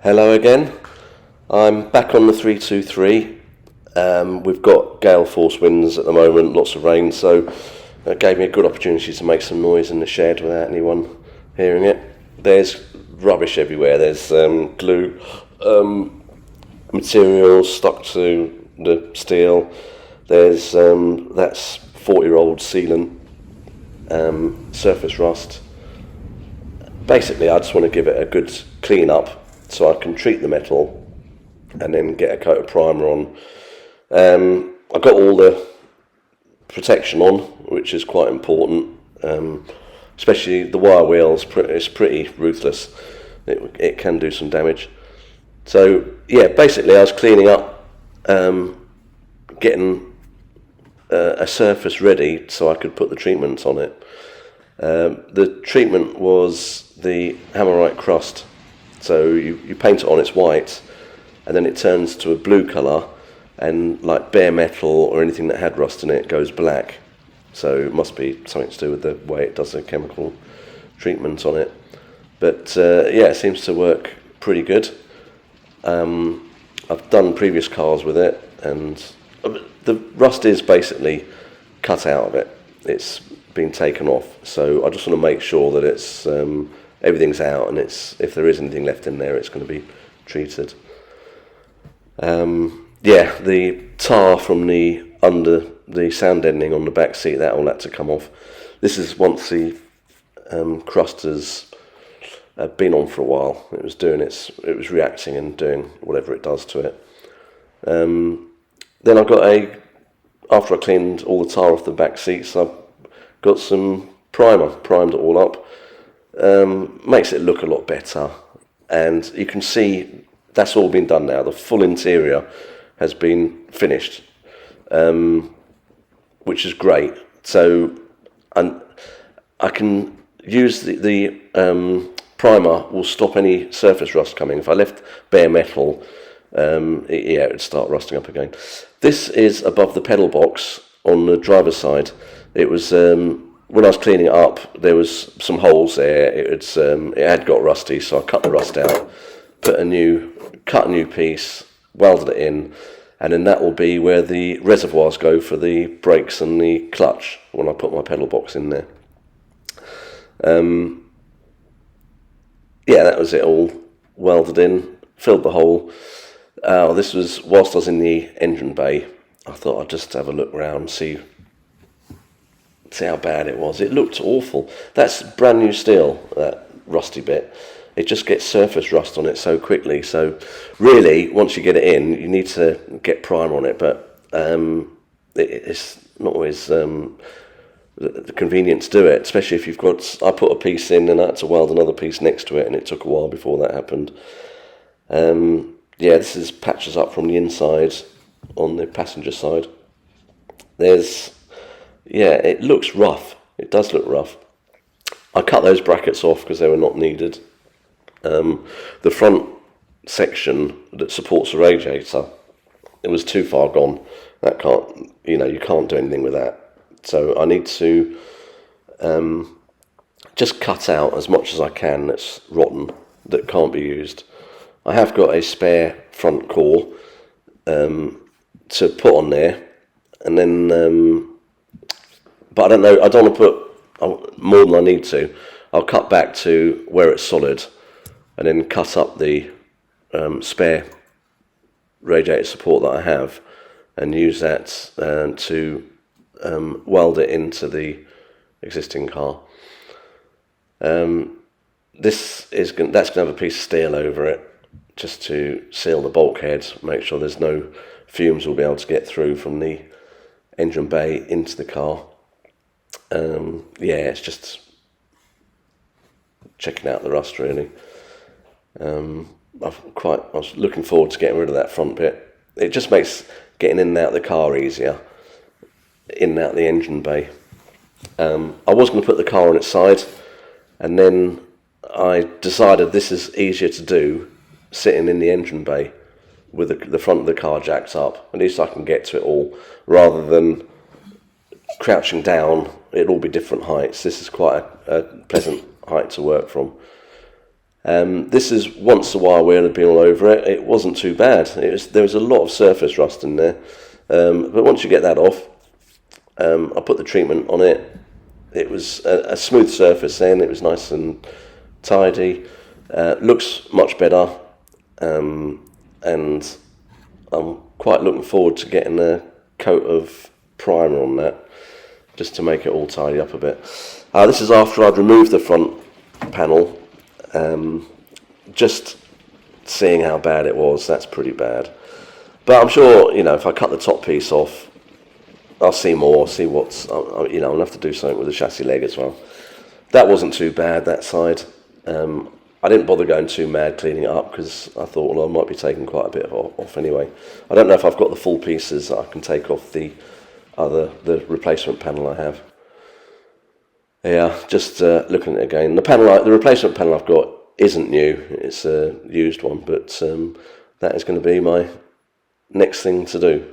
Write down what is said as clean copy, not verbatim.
Hello again. I'm back on the 323. We've got gale force winds at the moment, lots of rain, so it gave me a good opportunity to make some noise in the shed without anyone hearing it. There's rubbish everywhere. There's glue, materials stuck to the steel. There's that's 40-year-old sealant, surface rust. Basically, I just want to give it a good clean up so I can treat the metal and then get a coat of primer on. I've got all the protection on, which is quite important, especially the wire wheels. It's pretty ruthless. It can do some damage. So yeah, basically I was cleaning up, getting a surface ready so I could put the treatments on it. The treatment was the hammerite crust. So you paint it on, it's white, and then it turns to a blue colour, and like bare metal or anything that had rust in it goes black. So it must be something to do with the way it does the chemical treatment on it. But yeah, it seems to work pretty good. I've done previous cars with it, and the rust is basically cut out of it. It's been taken off, so I just want to make sure that it's everything's out, and if there is anything left in there, it's going to be treated. Yeah, the tar from under the sound deadening on the back seat, that all had to come off. This is once the crust has been on for a while. It was reacting and doing whatever it does to it. Then I got after I cleaned all the tar off the back seats, I got some primed it all up. Makes it look a lot better, and you can see that's all been done now. The full interior has been finished, which is great. So I can use the primer will stop any surface rust coming. If I left bare metal, it would start rusting up again. This is above the pedal box on the driver's side. It was when I was cleaning it up, there was some holes there. It had got rusty, so I cut the rust out, cut a new piece, welded it in, and then that will be where the reservoirs go for the brakes and the clutch when I put my pedal box in there. Yeah, that was it all welded in, filled the hole. This was whilst I was in the engine bay. I thought I'd just have a look around, see how bad it was. It looked awful. That's brand new steel, that rusty bit. It just gets surface rust on it so quickly. So really, once you get it in, you need to get primer on it, but it's not always convenient to do it, especially if you've got... I put a piece in and I had to weld another piece next to it, and it took a while before that happened. Yeah, this is patches up from the inside on the passenger side. Yeah, it looks rough. It does look rough. I cut those brackets off because they were not needed. The front section that supports the radiator, it was too far gone. You can't do anything with that. So I need to just cut out as much as I can that's rotten, that can't be used. I have got a spare front core to put on there, and then but I don't know, I don't want to put more than I need to. I'll cut back to where it's solid and then cut up the spare radiator support that I have and use that to weld it into the existing car. That's going to have a piece of steel over it just to seal the bulkhead, make sure there's no fumes will be able to get through from the engine bay into the car. Yeah, it's just checking out the rust really. I was looking forward to getting rid of that front bit. It just makes getting in and out of the car easier, in and out of the engine bay. I was going to put the car on its side, and then I decided this is easier to do sitting in the engine bay with the front of the car jacked up. At least I can get to it all, rather than crouching down. It'll all be different heights. This is quite a pleasant height to work from. This is once the wire wheel had been all over it. It wasn't too bad. There was a lot of surface rust in there, but once you get that off, I put the treatment on it. It was a smooth surface then. It was nice and tidy. Looks much better, and I'm quite looking forward to getting a coat of primer on that, just to make it all tidy up a bit. This is after I'd removed the front panel. Just seeing how bad it was. That's pretty bad. But I'm sure, if I cut the top piece off, I'll see more, see what's, I'll have to do something with the chassis leg as well. That wasn't too bad, that side. I didn't bother going too mad cleaning it up because I thought, well, I might be taking quite a bit off anyway. I don't know if I've got the full pieces that I can take off the replacement panel I have. Yeah, just looking at it again. The replacement panel I've got isn't new. It's a used one, but that is going to be my next thing to do.